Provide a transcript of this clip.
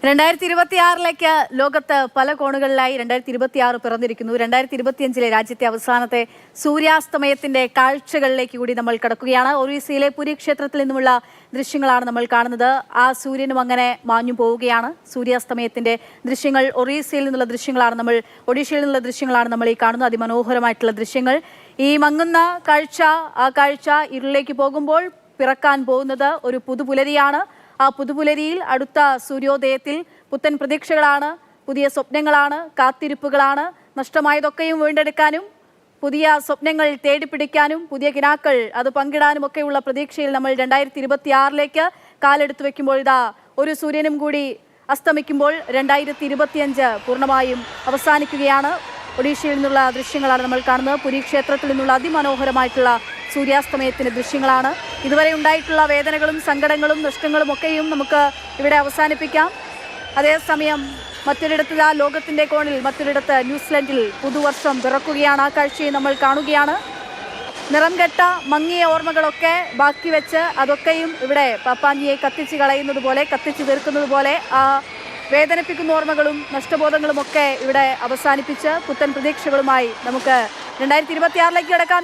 2026 ലോകത്ത് പല കോണുകളിലായി 2026 പിറന്നിരിക്കുന്നു. 2025 രാജ്യത്തെ അവസാനത്തെ സൂര്യാസ്തമയത്തിന്റെ കാഴ്ചകളിലേക്ക് കൂടി നമ്മൾ കടക്കുകയാണ്. ഒറീസയിലെ പുരി ക്ഷേത്രത്തിൽ നിന്നുമുള്ള ദൃശ്യങ്ങളാണ് നമ്മൾ കാണുന്നത്. ആ സൂര്യനും അങ്ങനെ മാഞ്ഞു പോവുകയാണ്. സൂര്യാസ്തമയത്തിന്റെ ദൃശ്യങ്ങൾ ഒറീസയിൽ നിന്നുള്ള ദൃശ്യങ്ങളാണ് ഒഡീഷയിൽ നിന്നുള്ള ദൃശ്യങ്ങളാണ് നമ്മൾ ഈ കാണുന്നത്. അതിമനോഹരമായിട്ടുള്ള ദൃശ്യങ്ങൾ. ഈ മങ്ങുന്ന കാഴ്ച ഇരുളിലേക്ക് പോകുമ്പോൾ പിറക്കാൻ പോകുന്നത് ഒരു പുതുപുലരിയാണ്. ആ പുതുപുലരിയിൽ അടുത്ത സൂര്യോദയത്തിൽ പുത്തൻ പ്രതീക്ഷകളാണ്, പുതിയ സ്വപ്നങ്ങളാണ്, കാത്തിരിപ്പുകളാണ്. നഷ്ടമായതൊക്കെയും വീണ്ടെടുക്കാനും പുതിയ സ്വപ്നങ്ങൾ തേടിപ്പിടിക്കാനും പുതിയ കിനാക്കൾ അത് പങ്കിടാനും ഒക്കെയുള്ള പ്രതീക്ഷയിൽ നമ്മൾ 2026 കാലെടുത്തു വെക്കുമ്പോൾ ഇതാ ഒരു സൂര്യനും കൂടി അസ്തമിക്കുമ്പോൾ 2025 പൂർണ്ണമായും അവസാനിക്കുകയാണ്. ഒഡീഷയിൽ നിന്നുള്ള ദൃശ്യങ്ങളാണ് നമ്മൾ കാണുന്നത്. പുരി ക്ഷേത്രത്തിൽ നിന്നുള്ള അതിമനോഹരമായിട്ടുള്ള സൂര്യാസ്തമയത്തിന്റെ ദൃശ്യങ്ങളാണ്. ഇതുവരെ ഉണ്ടായിട്ടുള്ള വേദനകളും സങ്കടങ്ങളും നഷ്ടങ്ങളും ഒക്കെയും നമുക്ക് ഇവിടെ അവസാനിപ്പിക്കാം. അതേസമയം മറ്റൊരിടത്ത് ലോകത്തിന്റെ കോണിൽ മറ്റൊരിടത്ത് ന്യൂസിലൻഡിൽ പുതുവർഷം പിറക്കുകയാണ്. ആ കാഴ്ചയെ നമ്മൾ കാണുകയാണ്. നിറം കെട്ട മങ്ങിയ ഓർമ്മകളൊക്കെ ബാക്കി വെച്ച് അതൊക്കെയും ഇവിടെ പാപ്പാഞ്ചിയെ കത്തിച്ച് കളയുന്നത് പോലെ, കത്തിച്ച് തീർക്കുന്നത് പോലെ ആ വേദനിപ്പിക്കുന്ന ഓർമ്മകളും നഷ്ടബോധങ്ങളും ഒക്കെ ഇവിടെ അവസാനിപ്പിച്ച് പുത്തൻ പ്രതീക്ഷകളുമായി നമുക്ക് 2026 കിടക്കാം.